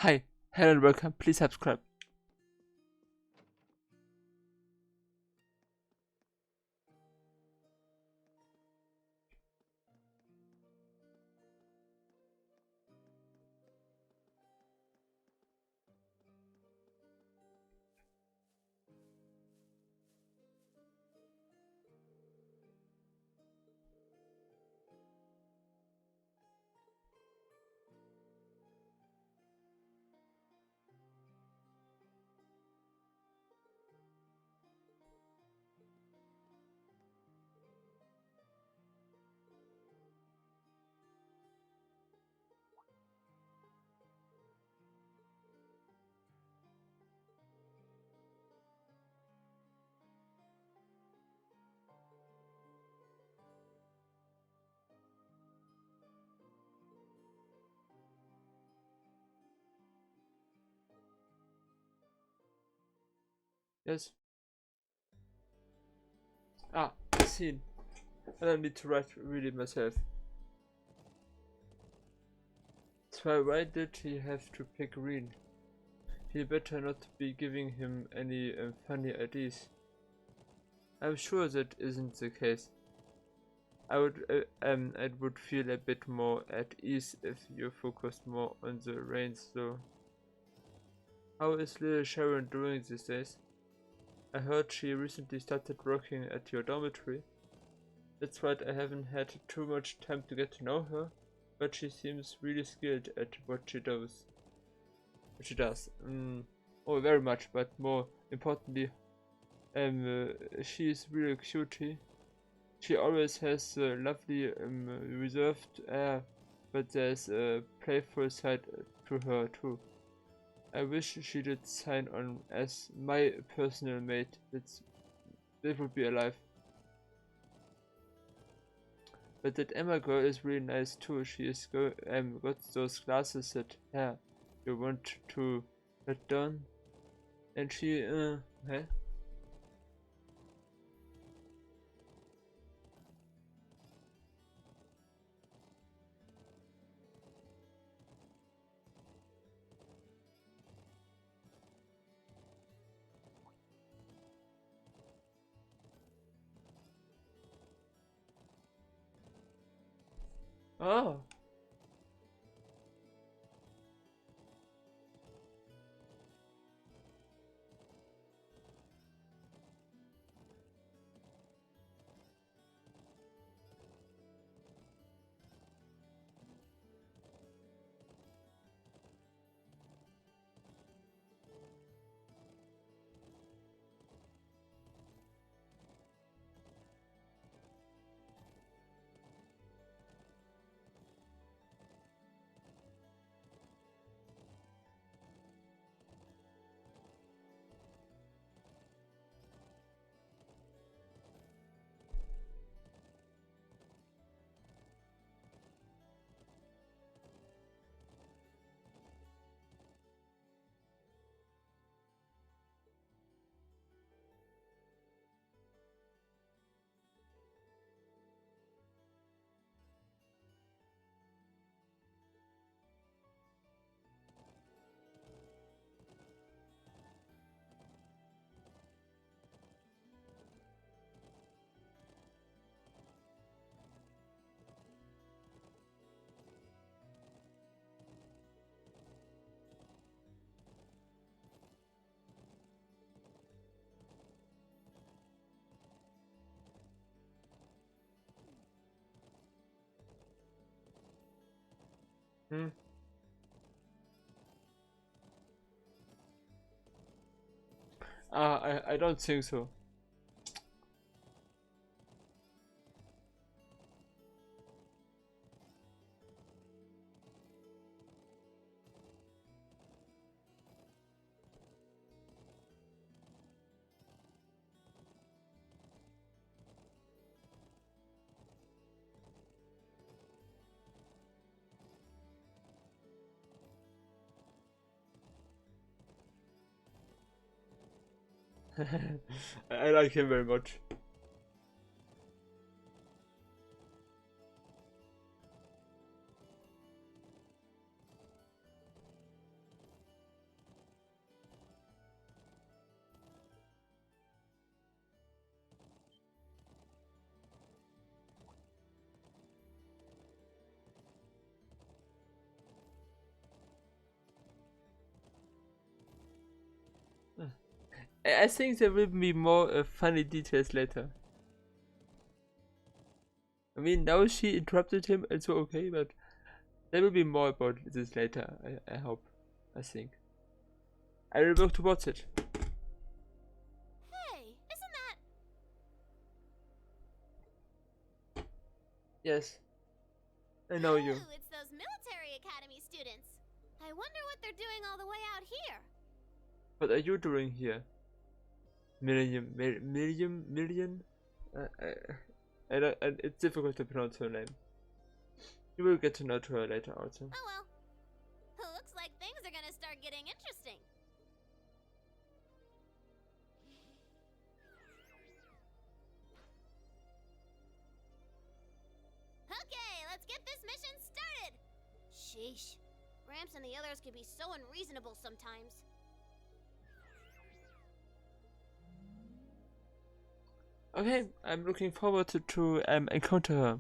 Hi, hello and welcome. Please subscribe. Yes. Scene. I don't need to read it myself. So why did he have to pick green? He better not be giving him any funny ideas. I'm sure that isn't the case. I would feel a bit more at ease if you focused more on the reins though. How is little Sharon doing these days? I heard she recently started working at your dormitory. That's right, I haven't had too much time to get to know her, but she seems really skilled at what she does. Oh, very much, but more importantly, she is really cutie. She always has a lovely, reserved air, but there's a playful side to her too. I wish she did sign on as my personal mate. That would be alive. But that Emma girl is really nice too. She is got those glasses that you want to let down, and she huh? Oh. Hmm. I don't think so. I like him very much. I think there will be more funny details later. I mean, now she interrupted him, it's okay, but there will be more about this later, I hope. I think. I will work towards it. Hey, isn't that... Yes. I know you. Ooh, it's those military academy students. I wonder what they're doing all the way out here. What are you doing here? Million? I don't, it's difficult to pronounce her name. You will get to know her later also. Oh well. Looks like things are gonna start getting interesting. Okay, let's get this mission started! Sheesh. Gramps and the others can be so unreasonable sometimes. Okay, I'm looking forward to encounter her.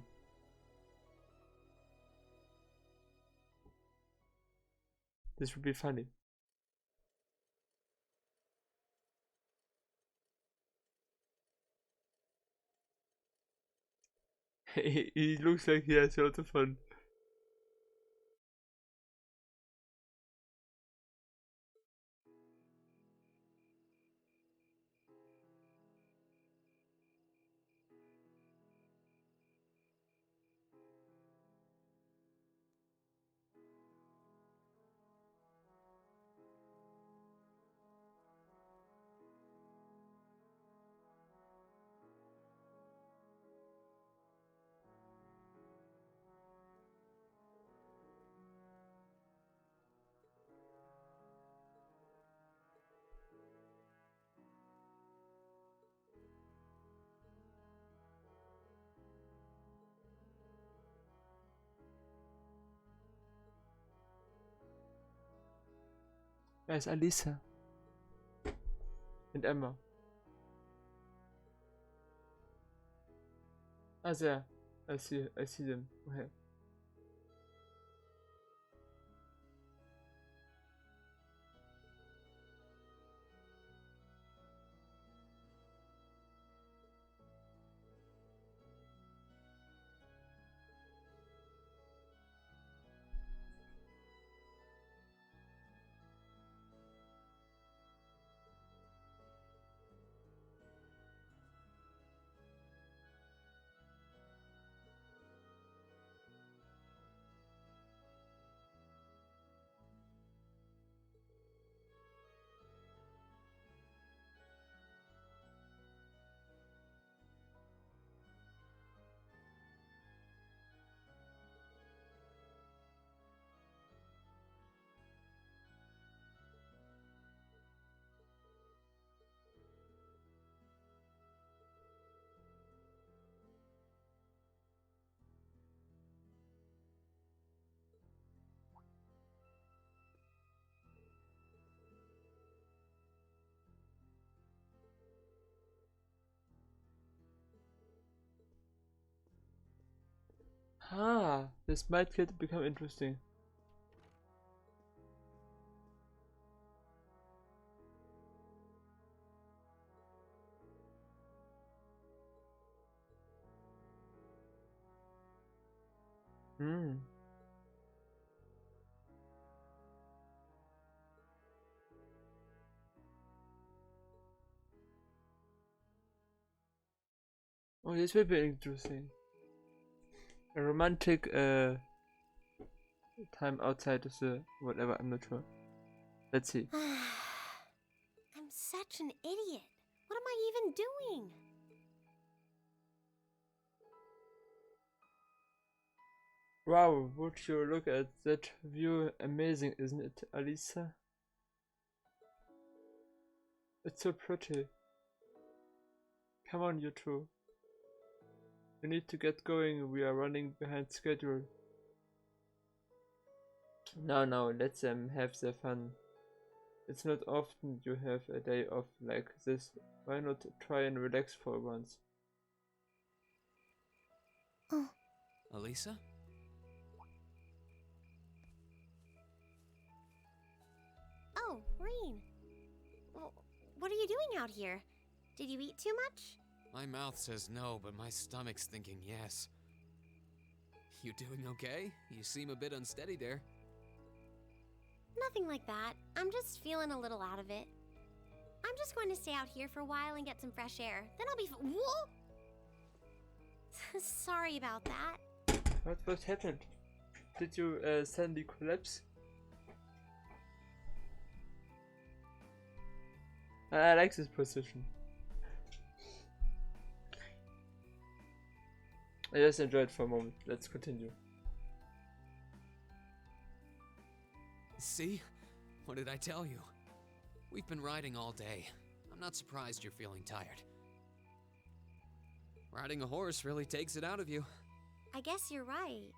This would be funny. He looks like he has a lot of fun. Where's Alisa? And Emma? Ah, there. I see them. Okay. Ah, this might become interesting. Hmm. Oh, this will be interesting. A romantic time outside of the whatever, I'm not sure. Let's see. I'm such an idiot. What am I even doing? Wow, would you look at that view? Amazing, isn't it, Alisa? It's so pretty. Come on, you two. We need to get going, we are running behind schedule. No, let them have their fun. It's not often you have a day off like this. Why not try and relax for once? Oh. Elisa? Oh, Reen. What are you doing out here? Did you eat too much? My mouth says no, but my stomach's thinking yes. You doing okay? You seem a bit unsteady there. Nothing like that. I'm just feeling a little out of it. I'm just going to stay out here for a while and get some fresh air. Then I'll be Whoa! Sorry about that. What happened? Did you suddenly collapse? I like this position. I just enjoyed it for a moment. Let's continue. See? What did I tell you? We've been riding all day. I'm not surprised you're feeling tired. Riding a horse really takes it out of you. I guess you're right.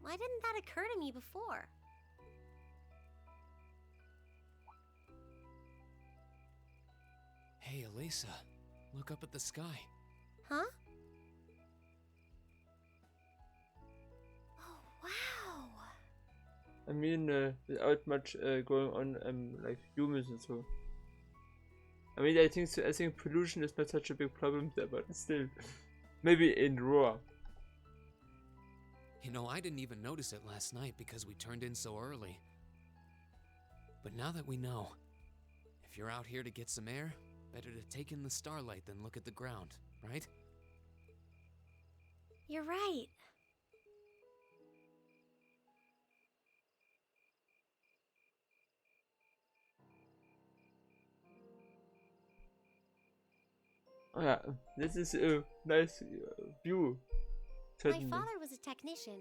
Why didn't that occur to me before? Hey, Elisa, look up at the sky. Huh? Oh, wow. I mean, without much going on, like humans and so. I mean, I think pollution is not such a big problem there, but still, maybe in Roar. You know, I didn't even notice it last night because we turned in so early. But now that we know, if you're out here to get some air, better to take in the starlight than look at the ground, right? You're right. Oh yeah, this is a nice view. Certainly. My father was a technician.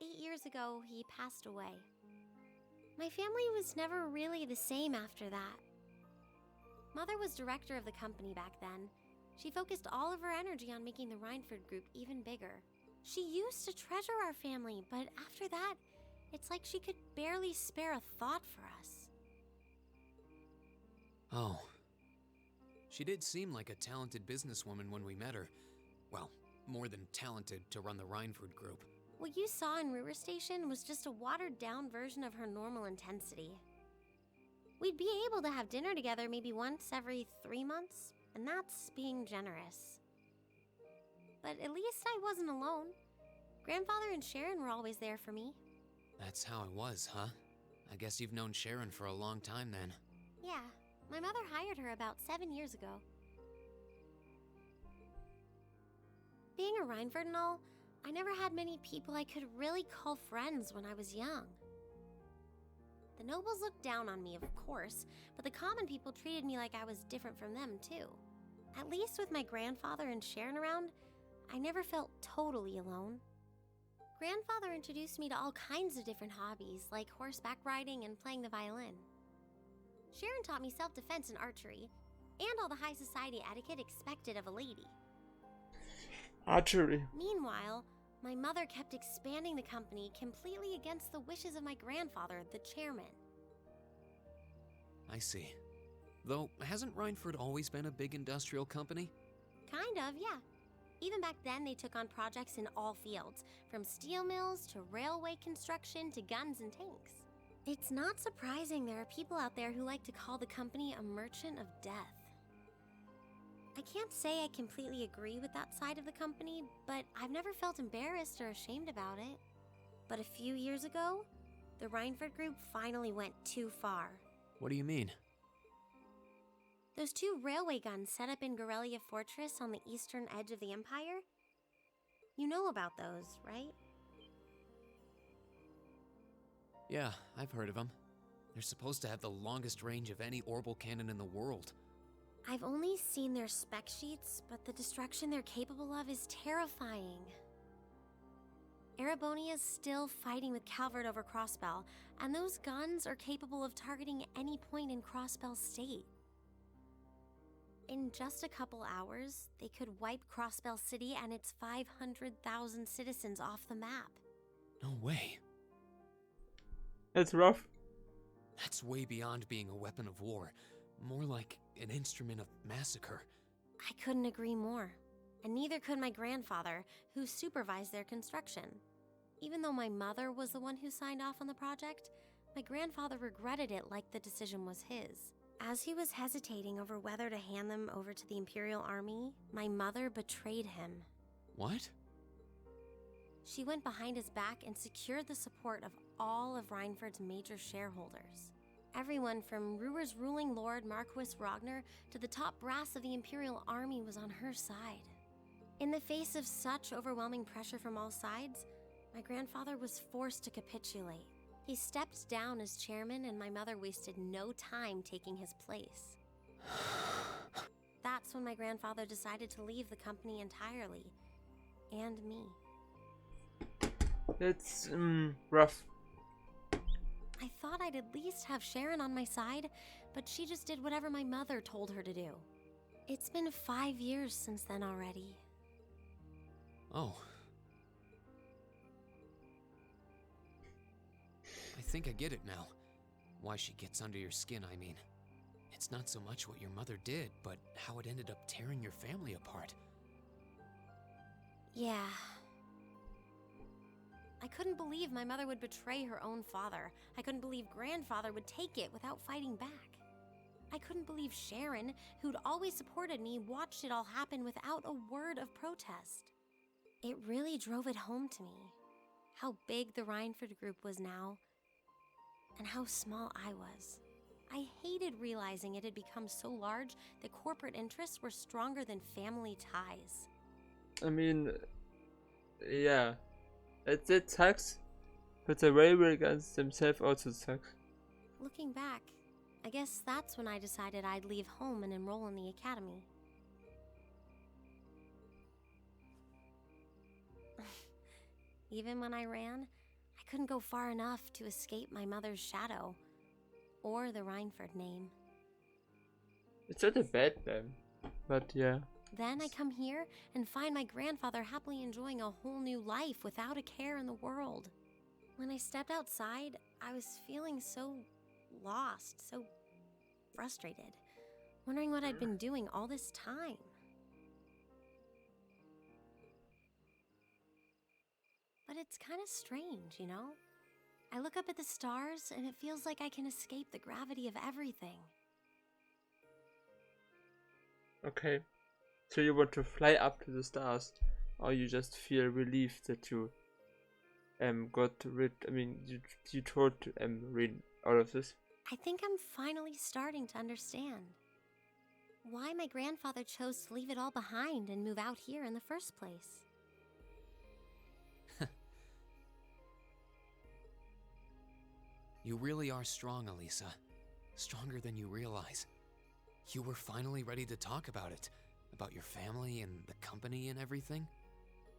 8 years ago, he passed away. My family was never really the same after that. Mother was director of the company back then. She focused all of her energy on making the Rhineford group even bigger. She used to treasure our family, but after that, it's like she could barely spare a thought for us. Oh. She did seem like a talented businesswoman when we met her. Well, more than talented to run the Rhineford group. What you saw in River Station was just a watered-down version of her normal intensity. We'd be able to have dinner together maybe once every 3 months, and that's being generous. But at least I wasn't alone. Grandfather and Sharon were always there for me. That's how it was, huh? I guess you've known Sharon for a long time then. Yeah, my mother hired her about 7 years ago. Being a Rhineford and all, I never had many people I could really call friends when I was young. The nobles looked down on me, of course, but the common people treated me like I was different from them, too. At least with my grandfather and Sharon around, I never felt totally alone. Grandfather introduced me to all kinds of different hobbies, like horseback riding and playing the violin. Sharon taught me self-defense and archery, and all the high society etiquette expected of a lady. Archery. Meanwhile, my mother kept expanding the company completely against the wishes of my grandfather, the chairman. I see. Though, hasn't Rhineford always been a big industrial company? Kind of, yeah. Even back then, they took on projects in all fields, from steel mills to railway construction to guns and tanks. It's not surprising there are people out there who like to call the company a merchant of death. I can't say I completely agree with that side of the company, but I've never felt embarrassed or ashamed about it. But a few years ago, the Rhineford group finally went too far. What do you mean? Those 2 railway guns set up in Gorelia Fortress on the eastern edge of the Empire? You know about those, right? Yeah, I've heard of them. They're supposed to have the longest range of any orbital cannon in the world. I've only seen their spec sheets, but the destruction they're capable of is terrifying. Erebonia's still fighting with Calvert over Crossbell, and those guns are capable of targeting any point in Crossbell State. In just a couple hours, they could wipe Crossbell City and its 500,000 citizens off the map. No way. It's rough. That's way beyond being a weapon of war. More like an instrument of massacre. I couldn't agree more. And neither could my grandfather, who supervised their construction. Even though my mother was the one who signed off on the project, my grandfather regretted it like the decision was his. As he was hesitating over whether to hand them over to the Imperial Army, my mother betrayed him. What? She went behind his back and secured the support of all of Reinford's major shareholders. Everyone from Ruhr's ruling lord Marquis Ragnar to the top brass of the Imperial Army was on her side. In the face of such overwhelming pressure from all sides, my grandfather was forced to capitulate. He stepped down as chairman, and my mother wasted no time taking his place. That's when my grandfather decided to leave the company entirely. And me. It's rough. I thought I'd at least have Sharon on my side, but she just did whatever my mother told her to do. It's been 5 years since then already. Oh. I think I get it now. Why she gets under your skin, I mean. It's not so much what your mother did, but how it ended up tearing your family apart. Yeah. I couldn't believe my mother would betray her own father. I couldn't believe grandfather would take it without fighting back. I couldn't believe Sharon, who'd always supported me, watched it all happen without a word of protest. It really drove it home to me, how big the Reinford group was now, and how small I was. I hated realizing it had become so large that corporate interests were stronger than family ties. I mean, yeah, it sucks, but the railway against themselves also sucks. Looking back, I guess that's when I decided I'd leave home and enroll in the academy. Even when I ran, I couldn't go far enough to escape my mother's shadow, or the Reinford name. It's not a bad name, but yeah. Then I come here and find my grandfather happily enjoying a whole new life without a care in the world. When I stepped outside, I was feeling so lost, so frustrated, wondering what I'd been doing all this time. But it's kind of strange, you know? I look up at the stars and it feels like I can escape the gravity of everything. Okay. So you want to fly up to the stars, or you just feel relieved that you got rid, I mean, you told Rin all of this? I think I'm finally starting to understand why my grandfather chose to leave it all behind and move out here in the first place. You really are strong, Elisa. Stronger than you realize. You were finally ready to talk about it. About your family and the company and everything.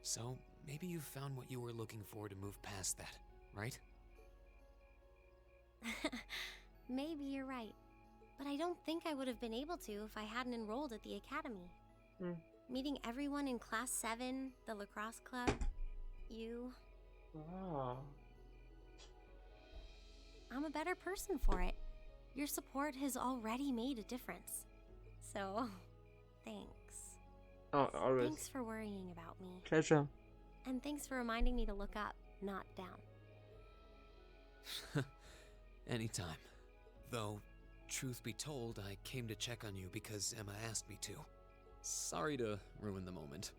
So, maybe you found what you were looking for to move past that, right? Maybe you're right. But I don't think I would have been able to if I hadn't enrolled at the academy. Meeting everyone in Class 7, the lacrosse club, you... Ah. I'm a better person for it. Your support has already made a difference. So, thanks. Oh, always. Thanks for worrying about me. Pleasure. And thanks for reminding me to look up, not down. Anytime. Though, truth be told, I came to check on you because Emma asked me to. Sorry to ruin the moment.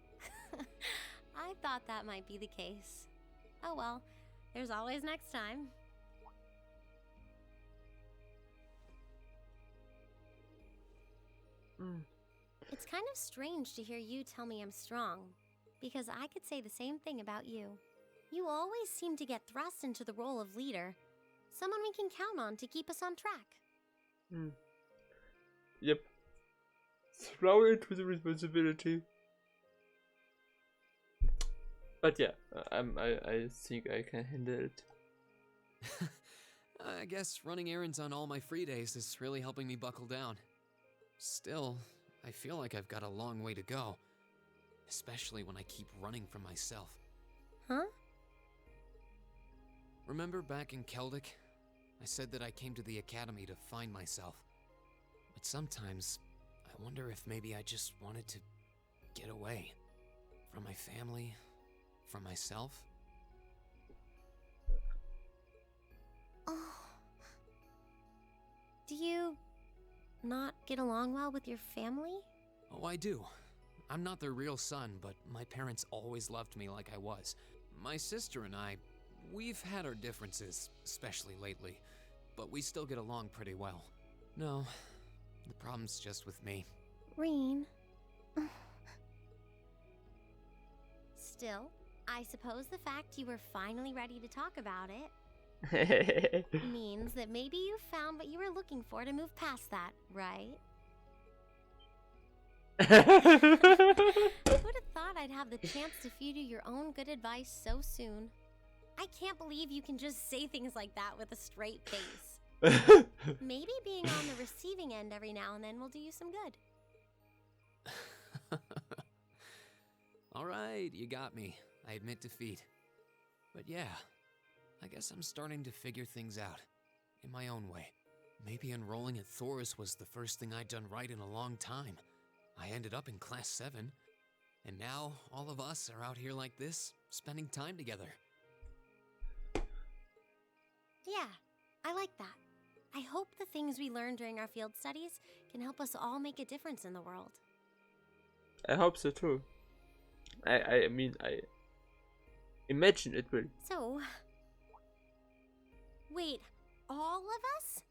I thought that might be the case. Oh well, there's always next time. It's kind of strange to hear you tell me I'm strong, because I could say the same thing about you. You always seem to get thrust into the role of leader, someone we can count on to keep us on track. Yep. Throw into the responsibility. But yeah, I think I can handle it. I guess running errands on all my free days is really helping me buckle down. Still, I feel like I've got a long way to go. Especially when I keep running from myself. Huh? Remember back in Keldic? I said that I came to the academy to find myself. But sometimes, I wonder if maybe I just wanted to get away. From my family, from myself. Oh. Do you not get along well with your family? Oh, I do. I'm not their real son, but my parents always loved me like I was. My sister and I, we've had our differences, especially lately, but we still get along pretty well. No, the problem's just with me. Reen. Still, I suppose the fact you were finally ready to talk about it means that maybe you found what you were looking for to move past that, right? Who'd have thought I'd have the chance to feed you your own good advice so soon? I can't believe you can just say things like that with a straight face. Maybe being on the receiving end every now and then will do you some good. Alright, you got me. I admit defeat. But yeah, I guess I'm starting to figure things out. In my own way. Maybe enrolling at Thor's was the first thing I'd done right in a long time. I ended up in Class 7. And now, all of us are out here like this, spending time together. Yeah, I like that. I hope the things we learned during our field studies can help us all make a difference in the world. I hope so too. I mean, I imagine it will. So, wait, all of us?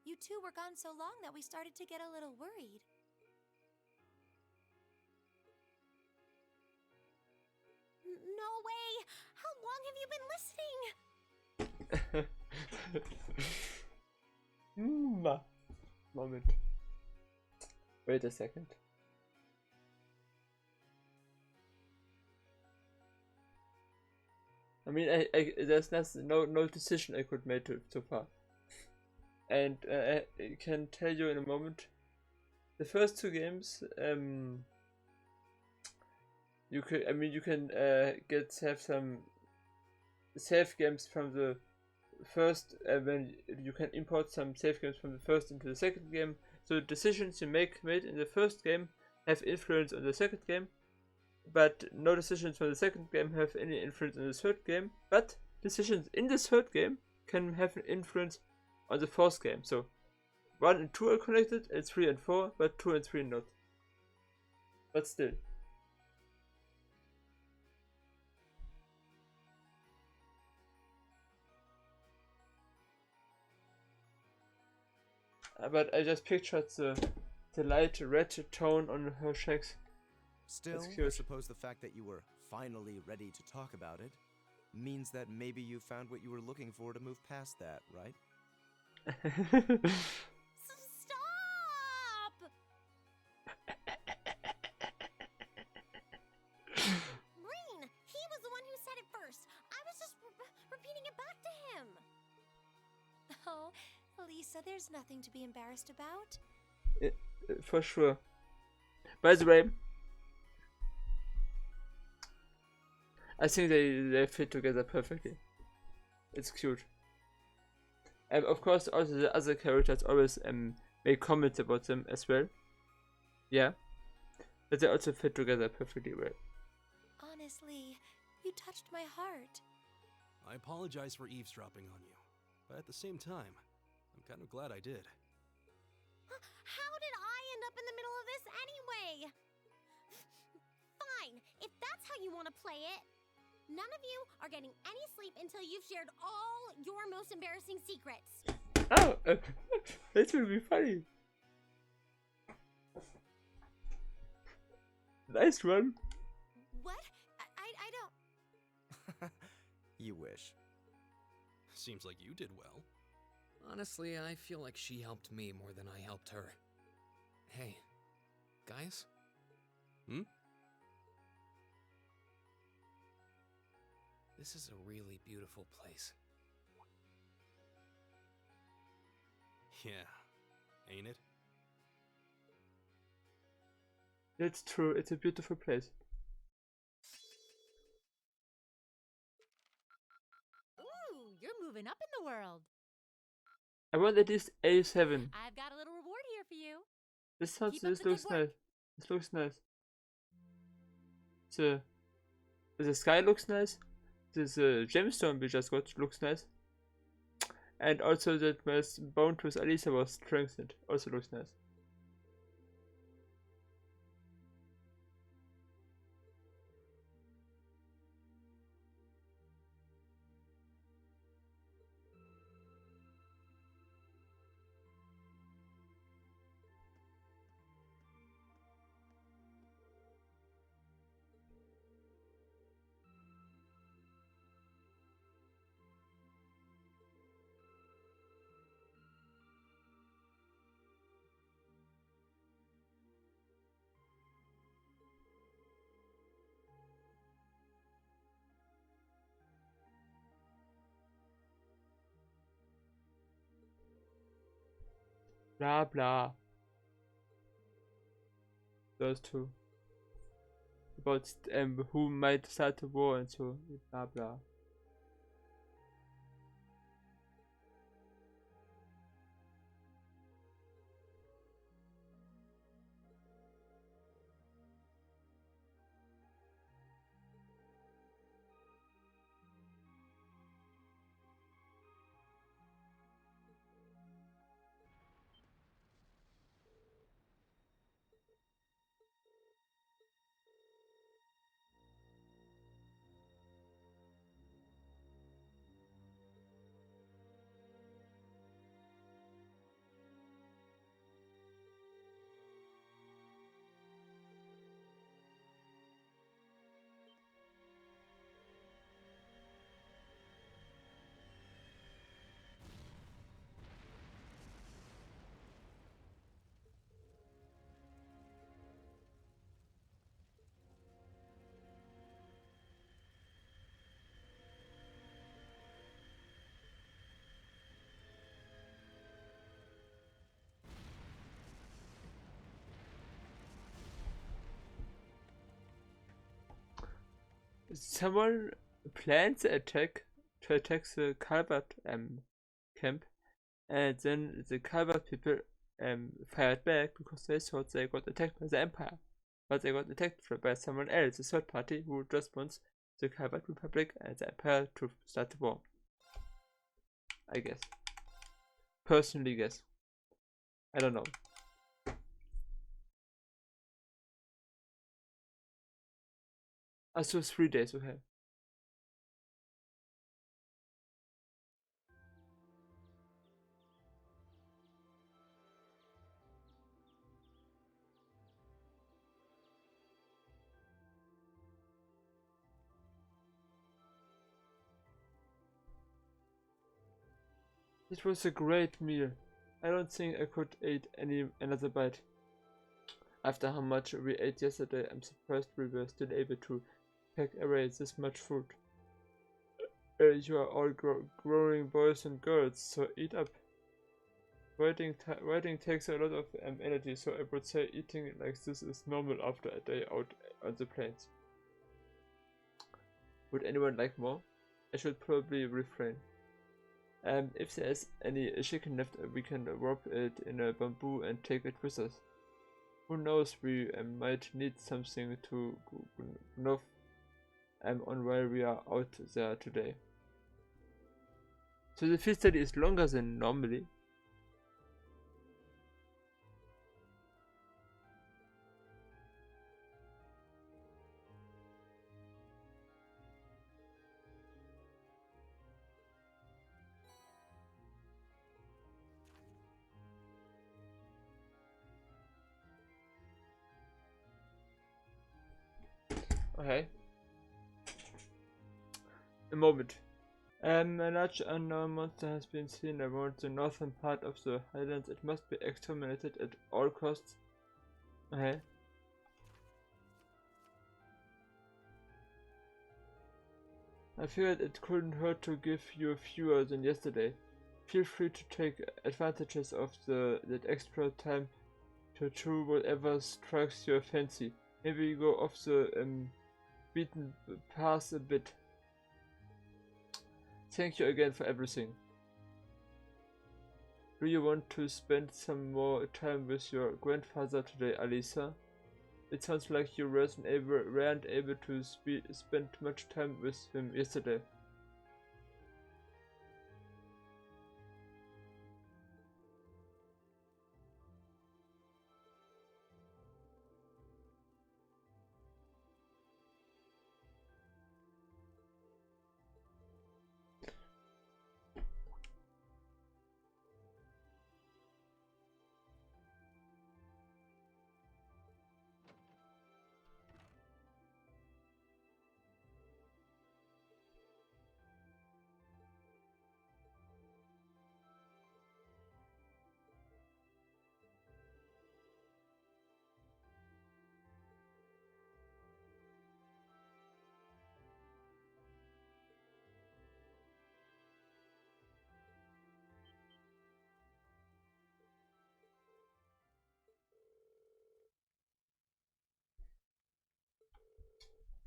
You two were gone so long that we started to get a little worried. No way! How long have you been listening? Moment. Wait a second. I mean, there's no decision I could make so far, and I can tell you in a moment. The first two games, you can have some save games from the first, when you can import some save games from the first into the second game. So the decisions you made in the first game have influence on the second game, but no decisions from the second game have any influence on the third game. But decisions in the third game can have an influence on the fourth game. So 1 and 2 are connected, and 3 and 4, but 2 and 3 not. But still. But I just pictured the light red tone on her cheeks. Still, I suppose the fact that you were finally ready to talk about it means that maybe you found what you were looking for to move past that, right? Stop! Reen, he was the one who said it first. I was just repeating it back to him. Oh, Lisa, there's nothing to be embarrassed about. For sure. By the way, I think they fit together perfectly. It's cute. And of course, also the other characters always make comments about them as well. Yeah, but they also fit together perfectly well. Honestly, you touched my heart. I apologize for eavesdropping on you, but at the same time, I'm kind of glad I did. How did I end up in the middle of this anyway? Fine, if that's how you want to play it. None of you are getting any sleep until you've shared all your most embarrassing secrets. Oh, that will be funny. Nice one. What? I don't... You wish. Seems like you did well. Honestly, I feel like she helped me more than I helped her. Hey, guys? This is a really beautiful place. Yeah, ain't it? It's true, it's a beautiful place. Ooh, you're moving up in the world. I want at least A7. I've got a little reward here for you. This Keep up looks the nice. good work. This looks nice. The sky looks nice. this gemstone we just got looks nice. And also that my bond with Alisa was strengthened. Also looks nice. Blah blah. Those two. About who might start the war and so blah blah. Someone plans the attack to attack the Calvert camp, and then the Calvert people fired back because they thought they got attacked by the Empire, but they got attacked by someone else, a third party who just wants the Calvert Republic and the Empire to start the war. I guess. Personally guess. I don't know. So 3 days, okay. It was a great meal. I don't think I could eat another bite. After how much we ate yesterday, I'm surprised we were still able to pack away this much food. You are all growing boys and girls, so eat up. Writing takes a lot of energy, so I would say eating like this is normal after a day out on the plains. Would anyone like more? I should probably refrain. If there's any chicken left, we can wrap it in a bamboo and take it with us. Who knows, we might need something to gnaw on while we are out there today. So the field study is longer than normally. Okay. A moment. A large unknown monster has been seen around the northern part of the highlands. It must be exterminated at all costs. Okay. I figured it couldn't hurt to give you fewer than yesterday. Feel free to take advantages of that extra time to do whatever strikes your fancy. Maybe go off the beaten path a bit. Thank you again for everything. Do you want to spend some more time with your grandfather today, Alisa? It sounds like you weren't able to spend much time with him yesterday.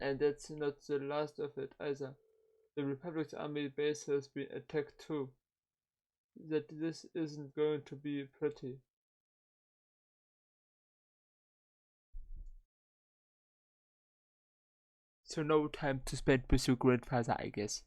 And that's not the last of it either. The Republic's army base has been attacked too. That this isn't going to be pretty. So no time to spend with your grandfather, I guess.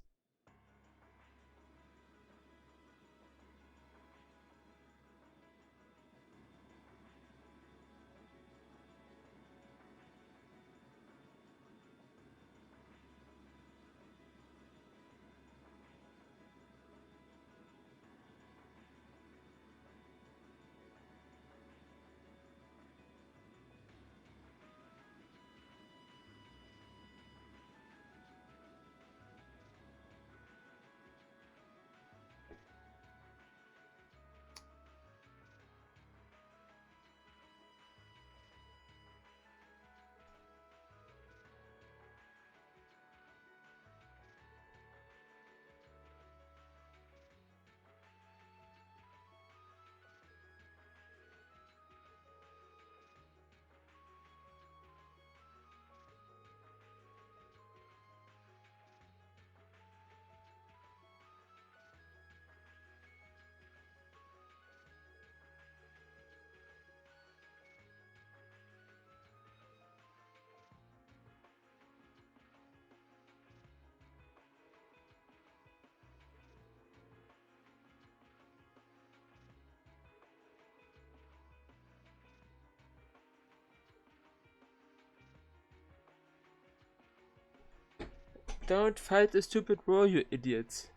Don't fight a stupid war, you idiots.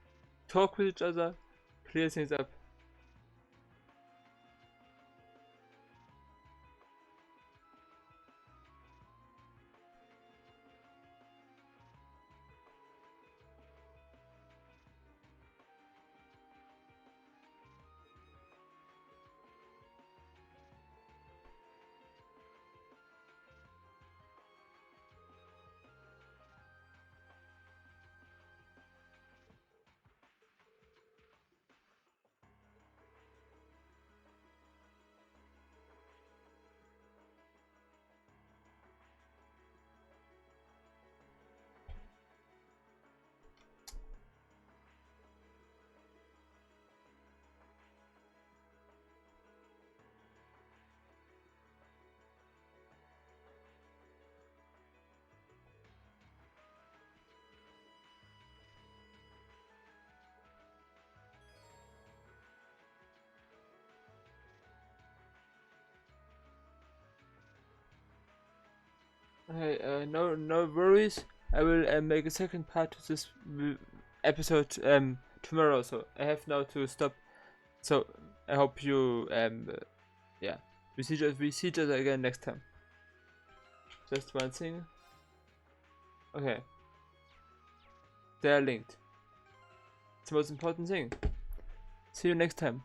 Talk with each other, clear things up. Hey, no worries. I will make a second part to this episode tomorrow. So I have now to stop. So I hope you yeah, we see each other again next time. Just one thing. Okay, they are linked. It's the most important thing. See you next time.